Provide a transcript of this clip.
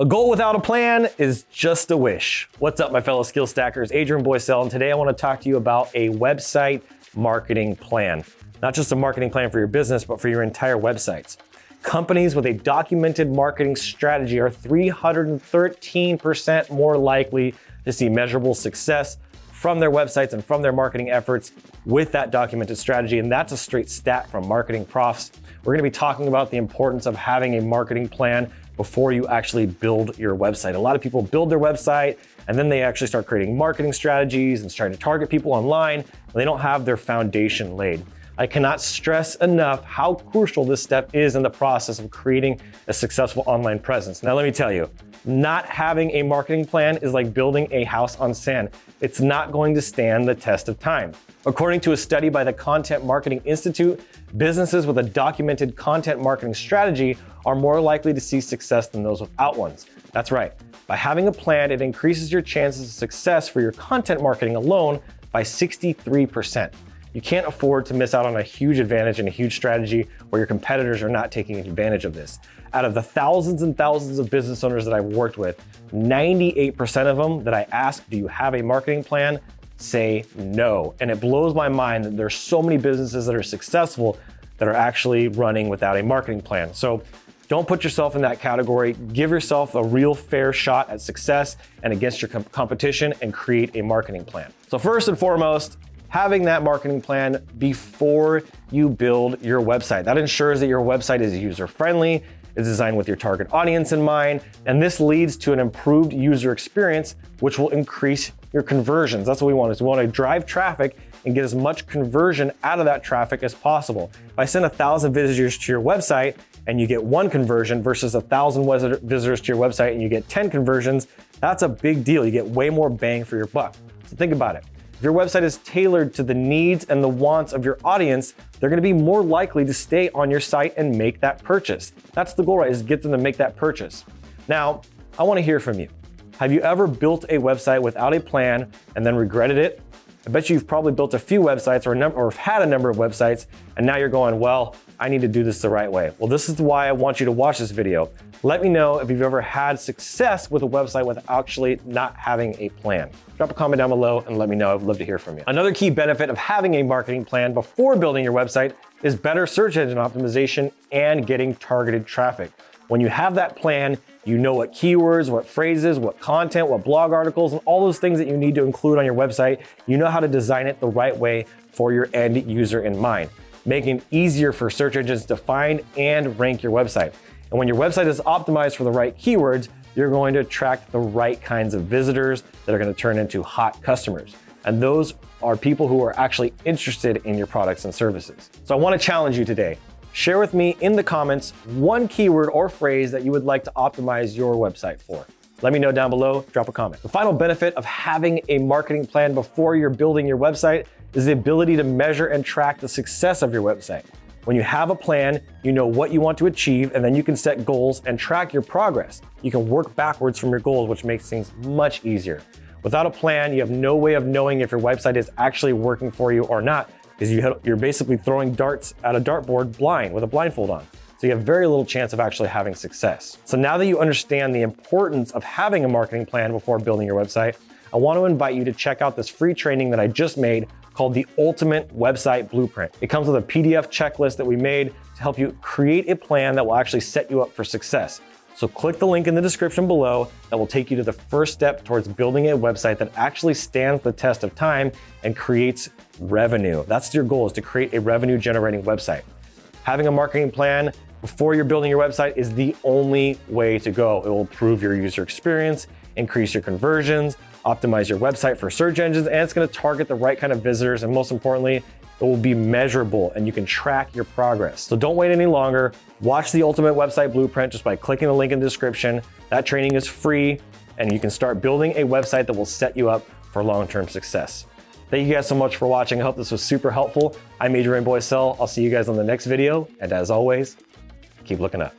A goal without a plan is just a wish. What's up, my fellow skill stackers? Adrian Boycell, and today I want to talk to you about a website marketing plan. Not just a marketing plan for your business, but for your entire websites. Companies with a documented marketing strategy are 313% more likely to see measurable success from their websites and from their marketing efforts with that documented strategy. And that's a straight stat from Marketing Profs. We're going to be talking about the importance of having a marketing plan before you actually build your website. A lot of people build their website and then they actually start creating marketing strategies and trying to target people online, and they don't have their foundation laid. I cannot stress enough how crucial this step is in the process of creating a successful online presence. Now, let me tell you, not having a marketing plan is like building a house on sand. It's not going to stand the test of time. According to a study by the Content Marketing Institute, businesses with a documented content marketing strategy are more likely to see success than those without ones. That's right. By having a plan, it increases your chances of success for your content marketing alone by 63%. You can't afford to miss out on a huge advantage and a huge strategy where your competitors are not taking advantage of this. Out of the thousands and thousands of business owners that I've worked with, 98% of them that I ask, do you have a marketing plan, say no. And it blows my mind that there's so many businesses that are successful that are actually running without a marketing plan. So don't put yourself in that category. Give yourself a real fair shot at success and against your competition, and create a marketing plan. So first and foremost, having that marketing plan before you build your website. That ensures that your website is user-friendly, is designed with your target audience in mind, and this leads to an improved user experience, which will increase your conversions. That's what we want, is we want to drive traffic and get as much conversion out of that traffic as possible. If I send 1,000 visitors to your website and you get 1 conversion versus 1,000 visitors to your website and you get 10 conversions, that's a big deal. You get way more bang for your buck. So think about it. If your website is tailored to the needs and the wants of your audience, they're going to be more likely to stay on your site and make that purchase. That's the goal, right? Is get them to make that purchase. Now, I want to hear from you. Have you ever built a website without a plan and then regretted it? I bet you've probably built a few websites or had a number of websites, and now you're going, well, I need to do this the right way. Well, this is why I want you to watch this video. Let me know if you've ever had success with a website with actually not having a plan. Drop a comment down below and let me know. I'd love to hear from you. Another key benefit of having a marketing plan before building your website is better search engine optimization and getting targeted traffic. When you have that plan, you know what keywords, what phrases, what content, what blog articles, and all those things that you need to include on your website. You know how to design it the right way for your end user in mind, making it easier for search engines to find and rank your website. And when your website is optimized for the right keywords, you're going to attract the right kinds of visitors that are going to turn into hot customers. And those are people who are actually interested in your products and services. So I want to challenge you today. Share with me in the comments one keyword or phrase that you would like to optimize your website for. Let me know down below, drop a comment. The final benefit of having a marketing plan before you're building your website is the ability to measure and track the success of your website. When you have a plan, you know what you want to achieve, and then you can set goals and track your progress. You can work backwards from your goals, which makes things much easier. Without a plan, you have no way of knowing if your website is actually working for you or not, because you're basically throwing darts at a dartboard blind with a blindfold on. So you have very little chance of actually having success. So now that you understand the importance of having a marketing plan before building your website, I want to invite you to check out this free training that I just made called the Ultimate Website Blueprint. It comes with a PDF checklist that we made to help you create a plan that will actually set you up for success. So click the link in the description below that will take you to the first step towards building a website that actually stands the test of time and creates revenue. That's your goal, is to create a revenue generating website. Having a marketing plan before you're building your website is the only way to go. It will improve your user experience, increase your conversions, optimize your website for search engines, and it's going to target the right kind of visitors. And most importantly, it will be measurable and you can track your progress. So don't wait any longer. Watch the Ultimate Website Blueprint just by clicking the link in the description. That training is free and you can start building a website that will set you up for long-term success. Thank you guys so much for watching. I hope this was super helpful. I'm Adrian Boycell. I'll see you guys on the next video. And as always, keep looking up.